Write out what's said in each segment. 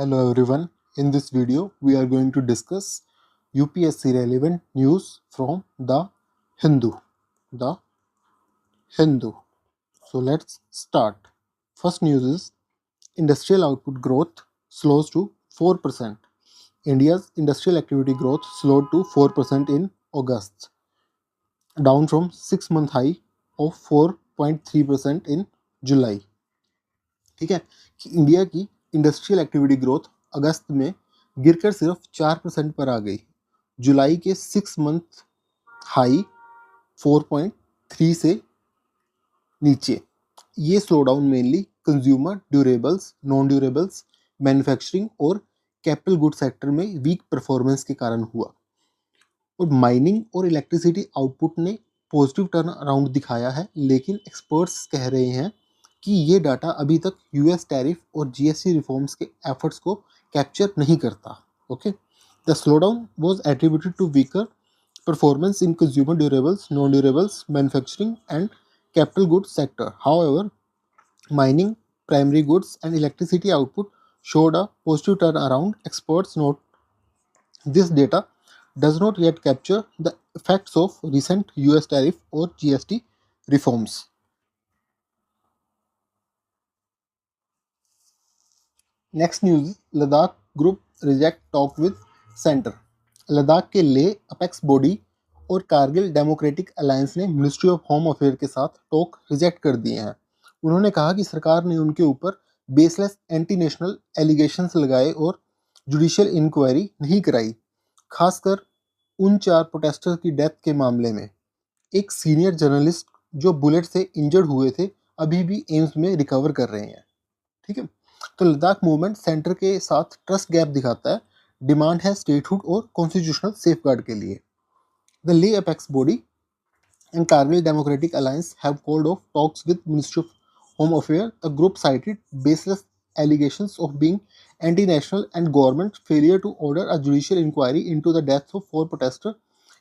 Hello everyone. In this video, we are going to discuss UPSC relevant news from the Hindu. The Hindu. So let's start. First news is industrial output growth slows to 4%. India's industrial activity growth slowed to 4% in August, down from 6-month high of 4.3% in जुलाई. ठीक है कि India की industrial activity growth अगस्त में गिरकर सिर्फ 4% पर आ गई. जुलाई के 6 मंथ हाई 4.3 से नीचे. ये slow down mainly consumer durables, non durables, manufacturing और कैपिटल गुड सेक्टर में वीक परफॉर्मेंस के कारण हुआ. और माइनिंग और इलेक्ट्रिसिटी आउटपुट ने पॉजिटिव टर्न अराउंड दिखाया है, लेकिन एक्सपर्ट्स कह रहे हैं कि ये डाटा अभी तक यूएस टैरिफ और जीएसटी रिफॉर्म्स के एफर्ट्स को कैप्चर नहीं करता. Okay, the slowdown was attributed to weaker performance in consumer durables, non durables, manufacturing and capital goods sector. However, mining, primary goods and electricity output showed a positive turnaround. Experts note this data does not yet capture the effects of recent US tariff or GST reforms. Next news, Ladakh group reject talk with center. Ladakh के ले apex body और Kargil democratic alliance ने ministry of home affair के साथ talk reject कर दिए हैं. उन्होंने कहा कि सरकार ने उनके ऊपर बेसलेस एंटी नेशनल एलिगेशंस लगाए और जुडिशियल इंक्वायरी नहीं कराई, खासकर उन 4 प्रोटेस्टर की डेथ के मामले में. एक सीनियर जर्नलिस्ट जो बुलेट से इंजर्ड हुए थे अभी भी एम्स में रिकवर कर रहे हैं. ठीक है, तो लद्दाख मूवमेंट सेंटर के साथ ट्रस्ट गैप दिखाता है. डिमांड है स्टेटहुड और कॉन्स्टिट्यूशनल सेफगार्ड के लिए. द ले apex body and Kargil Democratic Alliance have called off talks with Ministry of Home Affairs. The group cited baseless allegations of being anti-national and government failure to order a judicial inquiry into the deaths of 4 protesters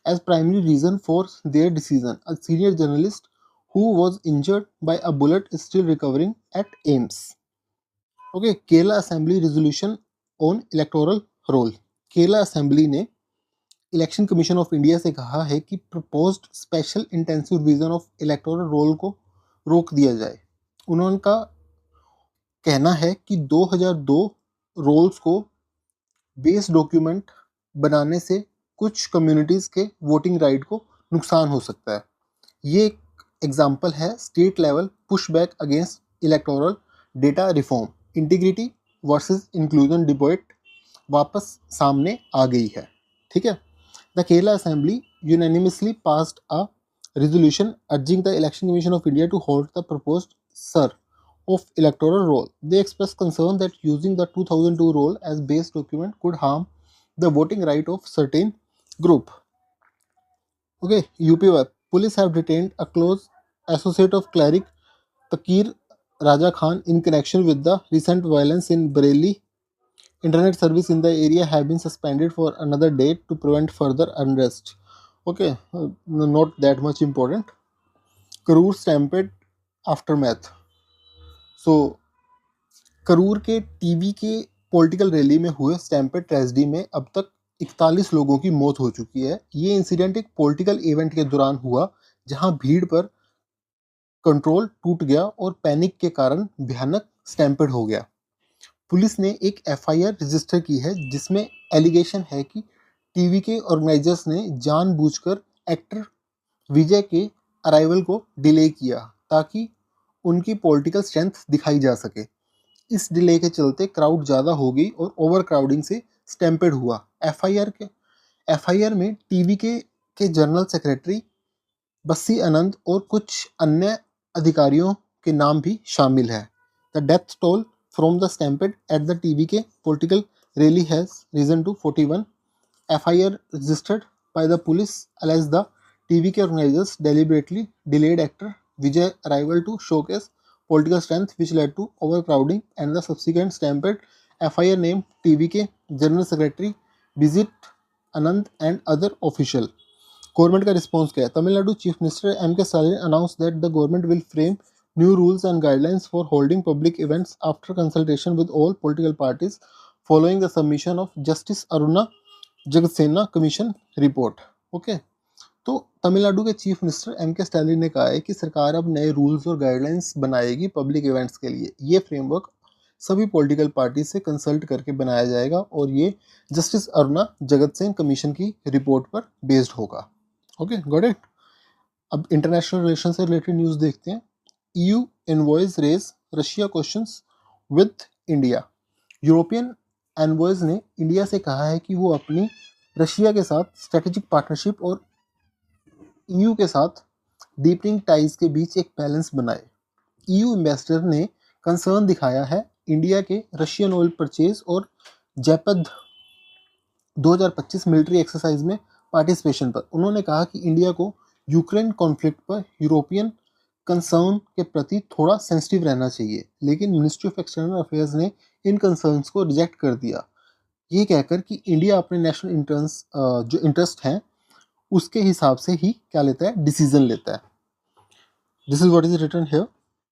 as primary reason for their decision. A senior journalist who was injured by a bullet is still recovering at AIIMS. Okay, Kerala Assembly resolution on electoral roll. Kerala Assembly ने election commission of India से कहा है कि proposed special intensive revision of electoral roll को रोक दिया जाए. उनका कहना है कि 2002 रोल्स को बेस डॉक्यूमेंट बनाने से कुछ कम्युनिटीज़ के वोटिंग राइट को नुकसान हो सकता है. ये एक एग्जाम्पल है state level pushback against electoral data reform. Integrity versus inclusion debate वापस सामने आ गई है. ठीक है, The Kerala Assembly unanimously passed a resolution urging the Election Commission of India to halt the proposed SIR of electoral roll. They expressed concern that using the 2002 roll as base document could harm the voting right of certain group. Okay, UP police have detained a close associate of cleric Takir Raja Khan in connection with the recent violence in Bareilly. Internet service in the area have been suspended for another day to prevent further unrest. Okay, not that much important. Karur stampede aftermath. So, Karur के TV के political rally में हुए stampede tragedy में अब तक 41 लोगों की मौत हो चुकी है. ये इंसिडेंट एक पॉलिटिकल इवेंट के दौरान हुआ जहां भीड़ पर कंट्रोल टूट गया और पैनिक के कारण भयानक स्टैम्पेड हो गया. पुलिस ने एक एफआईआर रजिस्टर की है जिसमें एलिगेशन है कि टीवी के ऑर्गेनाइजर्स ने जानबूझकर एक्टर विजय के अराइवल को डिले किया ताकि उनकी पॉलिटिकल स्ट्रेंथ दिखाई जा सके. इस डिले के चलते क्राउड ज़्यादा हो गई और ओवर क्राउडिंग से स्टैम्पेड हुआ. एफआईआर में टीवी के जनरल सेक्रेटरी बस्सी आनंद और कुछ अन्य अधिकारियों के नाम भी शामिल है. The death toll from the stampede at the TVK political rally has risen to 41. FIR registered by the police alleged the TVK organizers deliberately delayed actor Vijay arrival to showcase political strength, which led to overcrowding and the subsequent stampede. FIR named TVK General Secretary Bizit Anand and other official. Government का response क्या है? Tamil Nadu chief minister M.K. Stalin announced that the government will frame new rules and guidelines for holding public events after consultation with all political parties following the submission of Justice Aruna Jagasenna Commission report. Okay, तो तमिलनाडु के chief minister M.K. Stalin ने कहा है कि सरकार अब नए rules और गाइडलाइंस बनाएगी पब्लिक इवेंट्स के लिए। ये फ्रेमवर्क सभी पॉलिटिकल पार्टी से कंसल्ट करके बनाया जाएगा और ये जस्टिस अरुणा जगतसेन कमीशन की रिपोर्ट पर बेस्ड होगा। Okay, got it. अब इंटरनेशनल रिलेशन से रिलेटेड न्यूज़ देखते हैं। EU envoys raise Russia questions with India. European envoys ने इंडिया से कहा है कि वो अपनी रशिया के साथ स्ट्रेटेजिक पार्टनरशिप और EU के साथ डीपनिंग टाइज के बीच एक बैलेंस बनाए। EU एम्बेसडर ने कंसर्न दिखाया है इंडिया के रशियन ऑयल परचेज और जैपद 2025 मिलिट्री एक्सरसाइज में पार्टिसिपेशन पर। उन्होंने कहा कि इंडिया को यूक्रेन कॉन्फ्लिक्ट पर यूरोपियन कंसर्न के प्रति थोड़ा सेंसिटिव रहना चाहिए, लेकिन मिनिस्ट्री ऑफ एक्सटर्नल अफेयर्स ने इन कंसर्न्स को रिजेक्ट कर दिया, ये कहकर कि इंडिया अपने नेशनल जो इंटरेस्ट हैं उसके हिसाब से ही क्या लेता है, डिसीजन लेता है। This is what is written here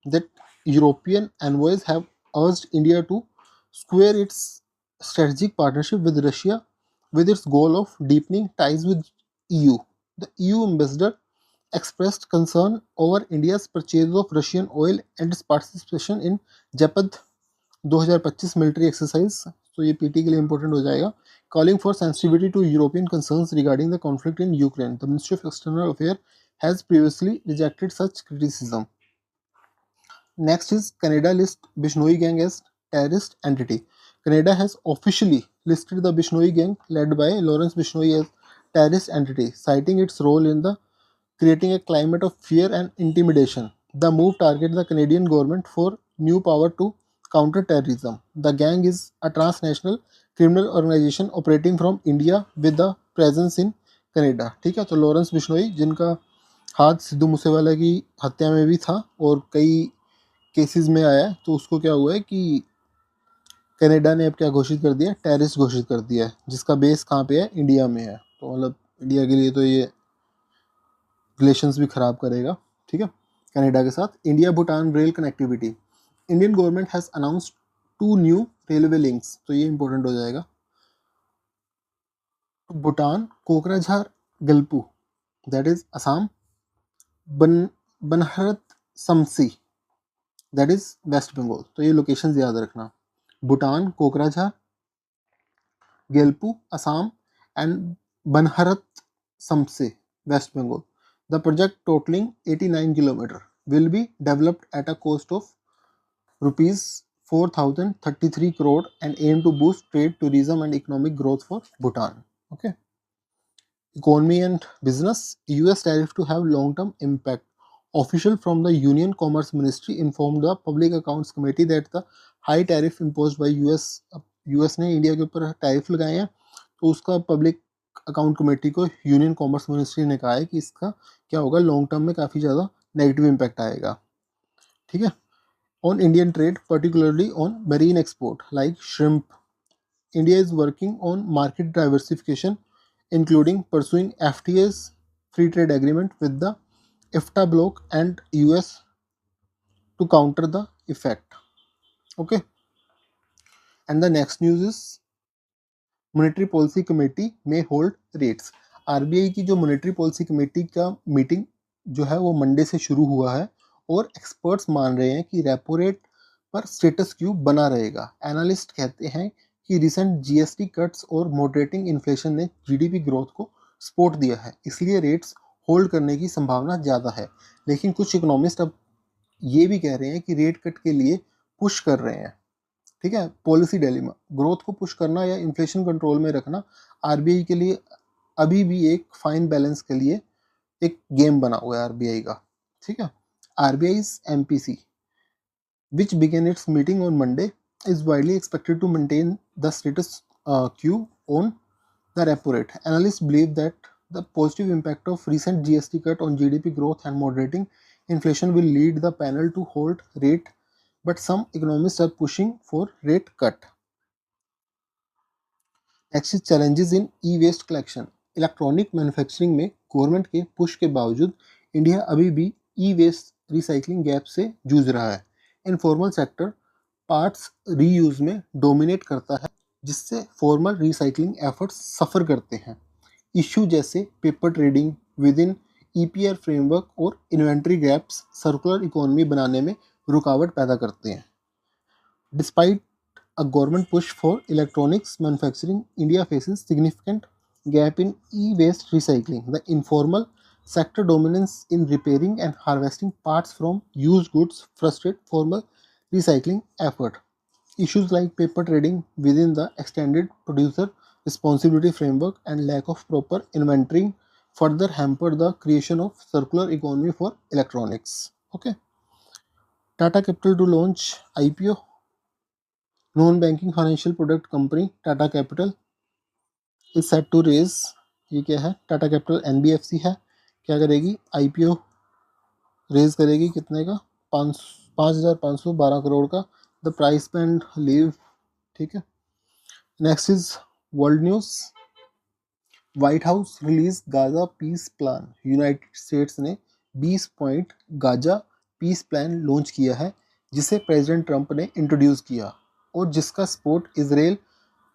that European envoys have urged India to square its strategic partnership with Russia with its goal of deepening ties with EU. The EU ambassador expressed concern over India's purchase of Russian oil and its participation in Japad 2025 military exercise. तो ये PT के लिए important हो जाएगा। Calling for sensitivity to European concerns regarding the conflict in Ukraine. The Ministry of External Affairs has previously rejected such criticism. Next is Canada lists Bishnoi gang as terrorist entity. Canada has officially listed the Bishnoi gang led by Lawrence Bishnoi as terrorist entity, citing its role in the creating a climate of fear and intimidation. The move targets the Canadian government for new power to counter terrorism. The gang is a transnational criminal organization operating from India with a presence in Canada. ठीक है, तो Lawrence Bishnoi जिनका हाथ सिद्धू मूसेवाला की हत्या में भी था और कई केसेस में आया है, तो उसको क्या हुआ है कि कनाडा ने अब क्या घोषित कर दिया, टेररिस्ट घोषित कर दिया है, जिसका बेस कहाँ पे है, इंडिया में है। तो मतलब इंडिया के लिए तो ये रिलेशंस भी खराब करेगा। ठीक है, कनाडा के साथ। India Bhutan rail connectivity. Indian government has announced 2 new railway links, तो ये इंपॉर्टेंट हो जाएगा। Bhutan Kokrajhar Gelephu, that is Assam, Banarhat Samtse, that is West Bengal. तो ये लोकेशंस याद रखना, Bhutan Kokrajhar, Gelephu Assam and Banarhat Samtse West Bengal. The project totaling 89 km will be developed at a cost of rupees 4,033 crore and aim to boost trade, tourism and economic growth for Bhutan. Okay. Economy and business. US tariff to have long-term impact. Official from the Union Commerce Ministry informed the Public Accounts Committee that the high tariff imposed by US ने India के ऊपर tariff लगाए हैं, तो उसका public account committee को union commerce ministry ने कहा है कि इसका क्या होगा, लॉन्ग टर्म में काफ़ी ज़्यादा नेगेटिव इम्पैक्ट आएगा. ठीक है. On Indian trade, particularly on marine export like shrimp, India is working on market diversification including pursuing FTAs, free trade agreement with the IFTA bloc and US to counter the effect. Okay. And the next news is monetary policy committee में hold rates. RBI की जो monetary policy committee का meeting जो है वो Monday से शुरू हुआ है और एक्सपर्ट्स मान रहे हैं कि रेपो रेट पर स्टेटस क्यू बना रहेगा. एनालिस्ट कहते हैं कि रिसेंट GST कट्स और मॉडरेटिंग इन्फ्लेशन ने GDP ग्रोथ को सपोर्ट दिया है, इसलिए रेट्स होल्ड करने की संभावना ज़्यादा है. लेकिन कुछ इकोनॉमिस्ट अब ये भी कह रहे हैं कि रेट कट के लिए पुश कर रहे हैं. ठीक है. पॉलिसी डिलेमा, ग्रोथ को पुश करना या इन्फ्लेशन कंट्रोल में रखना RBI के लिए अभी भी एक फाइन बैलेंस के लिए एक गेम बना हुआ है RBI का. ठीक है. RBI's MPC which began its meeting on Monday is widely expected to maintain the status quo on the repo rate. Analysts believe that the positive impact of recent GST cut on GDP growth and moderating inflation will lead the panel to hold rate, but some economists are pushing for rate cut. Next is challenges in e-waste collection. Electronic manufacturing में government के push के बावजूद India अभी भी e-waste recycling gap से जूझ रहा है. इनफॉर्मल सेक्टर पार्ट्स रीयूज में डोमिनेट करता है, जिससे फॉर्मल रिसाइकलिंग एफर्ट्स सफ़र करते हैं। इशू जैसे paper trading with in EPR framework और इन्वेंट्री गैप्स सर्कुलर इकोनॉमी बनाने में रुकावट पैदा करते हैं। Despite a government push for electronics manufacturing, India faces significant gap in e-waste recycling. The informal sector dominance in repairing and harvesting parts from used goods frustrate formal recycling effort. Issues like paper trading within the extended producer responsibility framework and lack of proper inventorying further hamper the creation of circular economy for electronics. Okay. Tata Capital to launch IPO, non-banking financial product company Tata Capital is set to raise, ये क्या है, Tata capital NBFC है, क्या करेगी, IPO raise करेगी कितने का, 5,512 करोड़ का। द प्राइस बैंड लीव, ठीक है। Next is world news. White House release Gaza peace plan. United States ने 20 point Gaza peace plan launch किया है, जिसे प्रेसिडेंट ट्रंप ने इंट्रोड्यूस किया और जिसका support Israel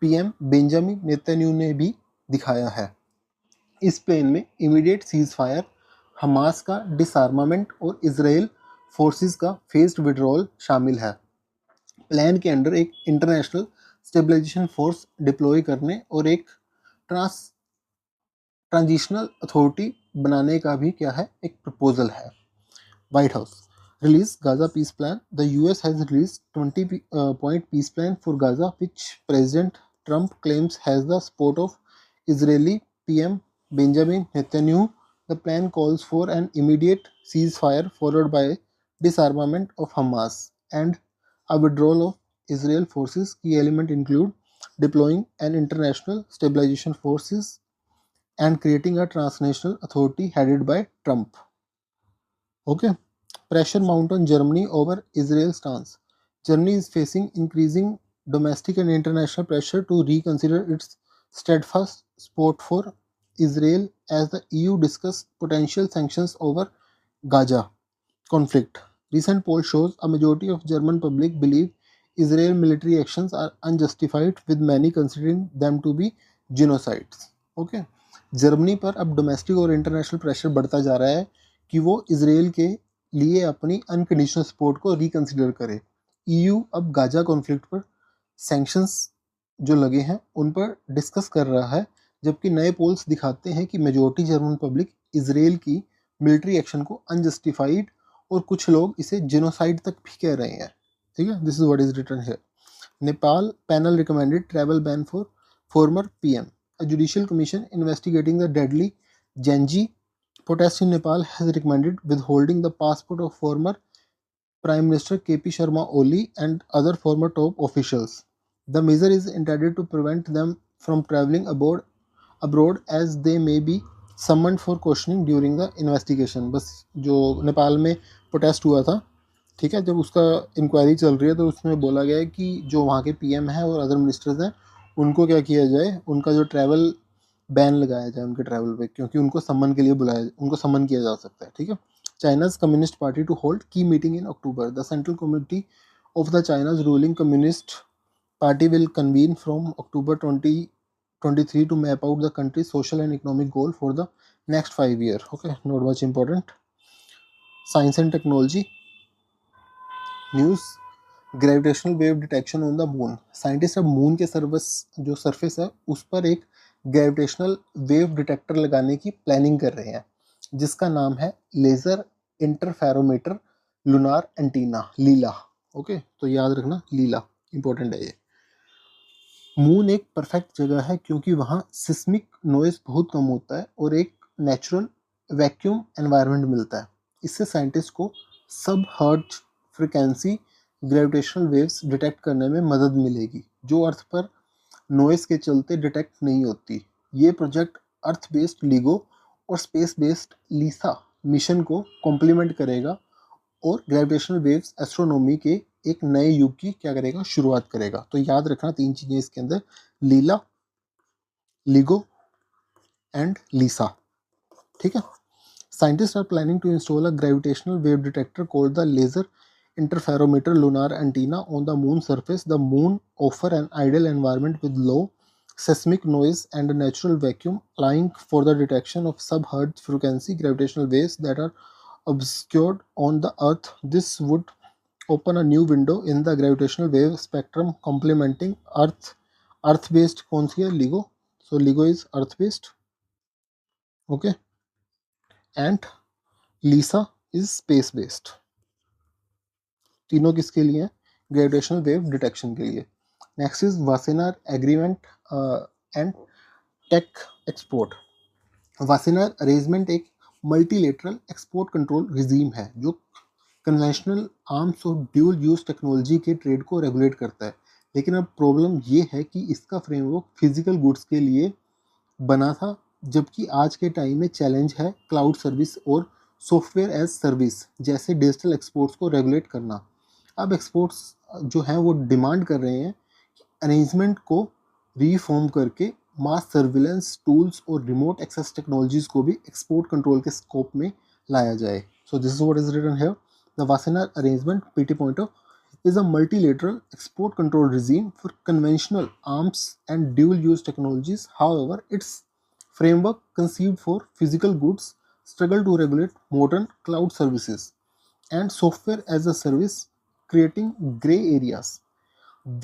PM Benjamin Netanyahu ने भी दिखाया है। इस प्लान में इमीडिएट सीज फायर, हमास का डिसआर्मामेंट और इजराइल फोर्सेस का फेज्ड विड्रॉल शामिल है। प्लान के अंडर एक इंटरनेशनल स्टेबलाइजेशन फोर्स डिप्लॉय करने और एक ट्रांजिशनल अथॉरिटी बनाने का भी क्या है, एक प्रपोजल है। White House release Gaza peace plan. The US has released 20-point peace plan for Gaza, which President Trump claims has the support of Israeli PM Benjamin Netanyahu. The plan calls for an immediate ceasefire followed by disarmament of Hamas and a withdrawal of Israel forces. Key elements include deploying an international stabilization forces and creating a transnational authority headed by Trump. Okay. Pressure mount on Germany over Israel's stance. Germany is facing increasing domestic and international pressure to reconsider its steadfast support for Israel as the EU discusses potential sanctions over Gaza conflict. Recent poll shows a majority of German public believe Israel military actions are unjustified, with many considering them to be genocides. Okay. Germany पर अब domestic और international pressure बढ़ता जा रहा है कि वो Israel के लिए अपनी अनकंडीशनल सपोर्ट को रिकंसिडर करे। ईयू अब गाजा कॉन्फ्लिक्ट पर सैंक्शंस जो लगे हैं उन पर डिस्कस कर रहा है, जबकि नए पोल्स दिखाते हैं कि मेजॉरिटी जर्मन पब्लिक इसराइल की मिलिट्री एक्शन को अनजस्टिफाइड और कुछ लोग इसे जेनोसाइड तक भी कह रहे हैं। ठीक है, this is what is written here. Nepal panel recommended travel ban for former PM. A judicial commission investigating the deadly Genji protest in Nepal has recommended withholding the passport of former Prime Minister KP Sharma Oli and other former top officials. The measure is intended to prevent them from traveling abroad as they may be summoned for questioning during the investigation. बस जो नेपाल में protest हुआ था, ठीक है, जब उसका inquiry चल रही है तो उसमें बोला गया है कि जो वहाँ के पीएम हैं और अदर मिनिस्टर्स हैं उनको क्या किया जाए, उनका जो ट्रैवल बैन लगाया जाए उनके ट्रैवल पे, क्योंकि उनको समन किया जा सकता है। ठीक है। China's communist party to hold key meeting in October. The central committee of the China's ruling communist party will convene from October 2023 to map out the country's social and economic goal for the next 5 years. Okay, not much important. Science and technology news. Gravitational wave detection on the moon. Scientist अब moon के जो surface है उस पर एक gravitational wave detector लगाने की planning कर रहे हैं, जिसका नाम है लेजर इंटरफेरोमीटर लूनार एंटीना, लीला। ओके, तो याद रखना लीला इंपॉर्टेंट है ये। मून एक परफेक्ट जगह है क्योंकि वहाँ सिस्मिक नॉइज बहुत कम होता है और एक नेचुरल वैक्यूम एनवायरनमेंट मिलता है। इससे साइंटिस्ट को सब hertz frequency gravitational waves detect करने में मदद मिलेगी, जो अर्थ पर नॉइस के चलते डिटेक्ट नहीं होती। ये प्रोजेक्ट अर्थ बेस्ड लीगो और स्पेस बेस्ड लीसा मिशन को कॉम्प्लीमेंट करेगा और ग्रेविटेशनल वेव्स एस्ट्रोनॉमी के एक नए युग की क्या करेगा, शुरुआत करेगा। तो याद रखना 3 चीजें इसके अंदर, लीला, लीगो एंड लीसा। ठीक है। Scientists are planning to install a gravitational wave detector called the Laser interferometer lunar antenna on the moon surface. The moon offer an ideal environment with low seismic noise and a natural vacuum, allowing for the detection of sub-Hertz frequency gravitational waves that are obscured on the Earth. This would open a new window in the gravitational wave spectrum, complementing Earth-based कौन सी है LIGO. So LIGO is Earth-based, okay, and LISA is space-based. तीनों किसके लिए हैं? Gravitational wave detection के लिए. Next is Wassenaar agreement and tech export. Wassenaar arrangement एक multilateral export control regime है जो कन्वेंशनल आर्म्स और ड्यूल यूज टेक्नोलॉजी के ट्रेड को रेगुलेट करता है. लेकिन अब प्रॉब्लम ये है कि इसका फ्रेमवर्क फिजिकल गुड्स के लिए बना था, जबकि आज के टाइम में चैलेंज है क्लाउड सर्विस और सॉफ्टवेयर एज सर्विस जैसे डिजिटल एक्सपोर्ट्स को रेगुलेट करना. अब एक्सपोर्ट्स जो हैं वो डिमांड कर रहे हैं कि अरेंजमेंट को रीफॉर्म करके मास सर्विलेंस टूल्स और रिमोट एक्सेस टेक्नोलॉजीज को भी एक्सपोर्ट कंट्रोल के स्कोप में लाया जाए. So this is what is written here. The Wassenaar arrangement PT pointer is a multilateral export control regime for conventional arms and dual-use technologies. However, its framework conceived for physical goods struggle to regulate modern cloud services and software as a service, creating gray areas.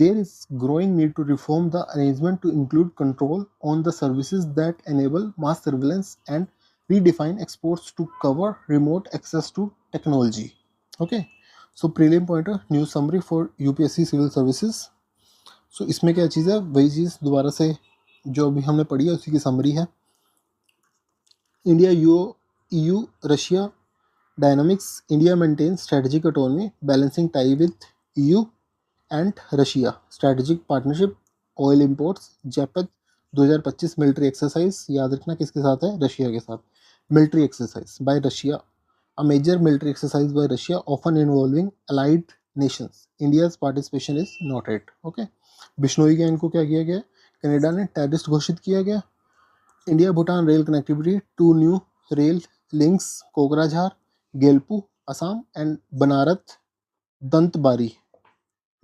There is growing need to reform the arrangement to include control on the services that enable mass surveillance and redefine exports to cover remote access to technology. Okay. So prelim pointer news summary for UPSC civil services. So इसमें क्या चीज़ है, वही चीज़ दोबारा से जो अभी हमने पढ़ी है उसी की समरी है. India EU Russia dynamics. India maintain strategic autonomy balancing tie with EU and Russia. Strategic partnership oil imports. Zapad 2025 military exercise. याद रखना किसके साथ है, रशिया के साथ. Military exercise by Russia, a major military exercise by Russia often involving allied nations. India's participation is noted. Okay. Bishnoi gang को क्या किया गया, कनाडा ने टेररिस्ट घोषित किया गया. India Bhutan rail connectivity, 2 new rail links, Kokrajhar Gelephu Assam and Banarhat Dantabari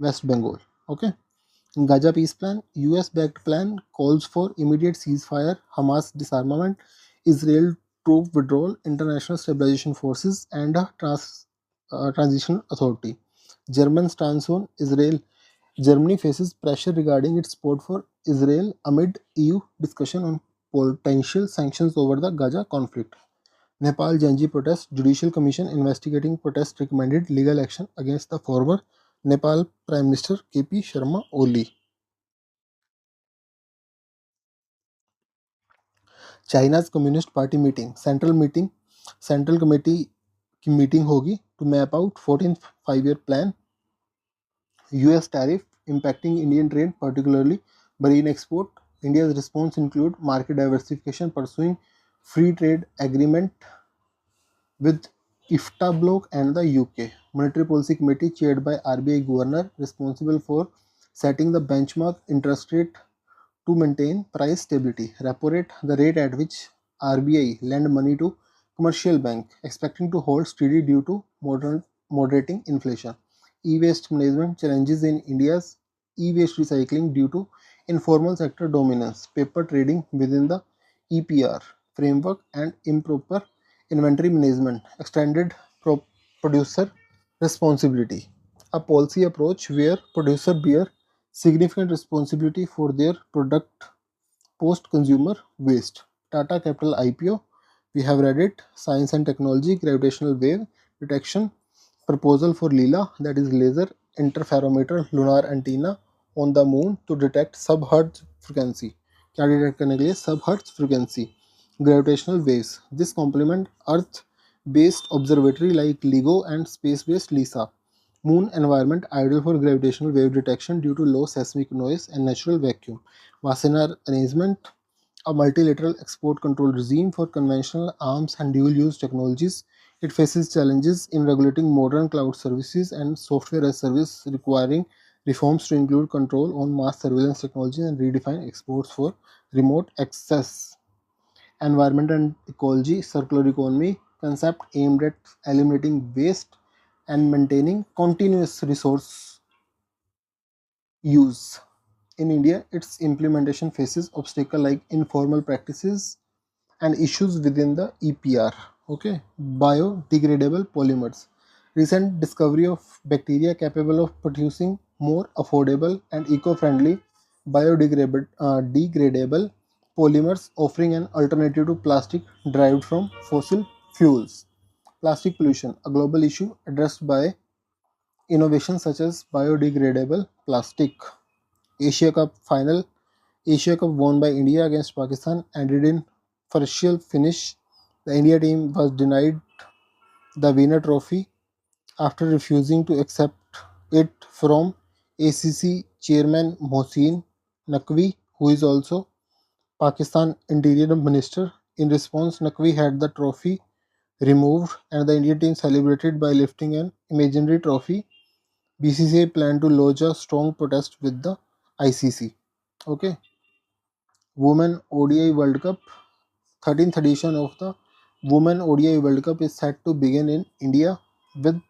West Bengal. Okay. Gaza peace plan, US backed plan calls for immediate ceasefire, Hamas disarmament, Israel troop withdrawal, international stabilization forces, and a transition authority. German stance on Israel. Germany faces pressure regarding its support for Israel amid EU discussion on potential sanctions over the Gaza conflict. Nepal Janji protest. Judicial Commission investigating protest recommended legal action against the former Nepal Prime Minister KP Sharma Oli. China's communist party meeting. Central committee की meeting होगी to map out 14th 5-year plan. US tariff impacting Indian trade, particularly marine export. India's response include market diversification, pursuing free trade agreement with IFTA bloc and the UK. Monetary Policy Committee chaired by RBI Governor, responsible for setting the benchmark interest rate to maintain price stability. Repo rate, the rate at which RBI lend money to commercial bank, expecting to hold steady due to moderating inflation. E-waste management, challenges in India's e-waste recycling due to informal sector dominance, paper trading within the EPR framework, and improper inventory management, extended producer responsibility. A policy approach where producer bear significant responsibility for their product post consumer waste. Tata Capital IPO, we have read it. Science and technology, gravitational wave detection, proposal for LILA, that is laser interferometer lunar antenna on the moon to detect sub-hertz frequency. क्या detect करने के लिए, sub-hertz frequency. Gravitational waves, this complement earth based observatory like LIGO and space based LISA. Moon environment ideal for gravitational wave detection due to low seismic noise and natural vacuum. Wassenaar arrangement, a multilateral export control regime for conventional arms and dual-use technologies. It faces challenges in regulating modern cloud services and software as service, requiring reforms to include control on mass surveillance technology and redefine exports for remote access. Environment and ecology, circular economy concept aimed at eliminating waste, and maintaining continuous resource use. In India, its implementation faces obstacles like informal practices and issues within the EPR. Okay, biodegradable polymers. Recent discovery of bacteria capable of producing more affordable and eco-friendly degradable polymers, offering an alternative to plastic derived from fossil fuels. Plastic pollution, a global issue addressed by innovations such as biodegradable plastic. Asia Cup final. Asia Cup won by India against Pakistan ended in partial finish. The India team was denied the winner trophy after refusing to accept it from ACC chairman Mohsin Naqvi, who is also Pakistan Interior Minister. In response, Naqvi had the trophy removed and the Indian team celebrated by lifting an imaginary trophy. BCCI planned to lodge a strong protest with the ICC. Okay, Women ODI World Cup. 13th edition of the Women ODI World Cup is set to begin in India with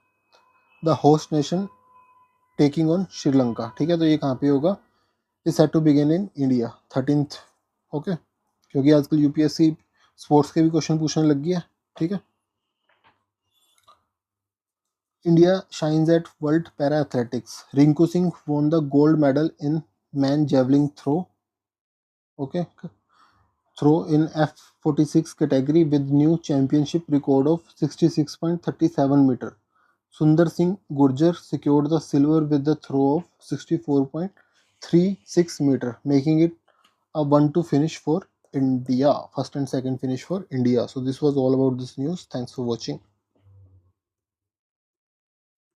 the host nation taking on Sri Lanka. ठीक है, तो ये कहाँ पे होगा? Is set to begin in India 13th. Okay, क्योंकि आजकल UPSC sports के भी क्वेश्चन पूछने लग गया. ठीक है. India shines at World Para Athletics. Rinku Singh won the gold medal in man javelin throw. Okay, throw in F46 category with new championship record of 66.37 meter. Sundar Singh Gurjar secured the silver with the throw of 64.36 meter, making it a 1-2 finish for India. First and second finish for India. So this was all about this news. Thanks for watching.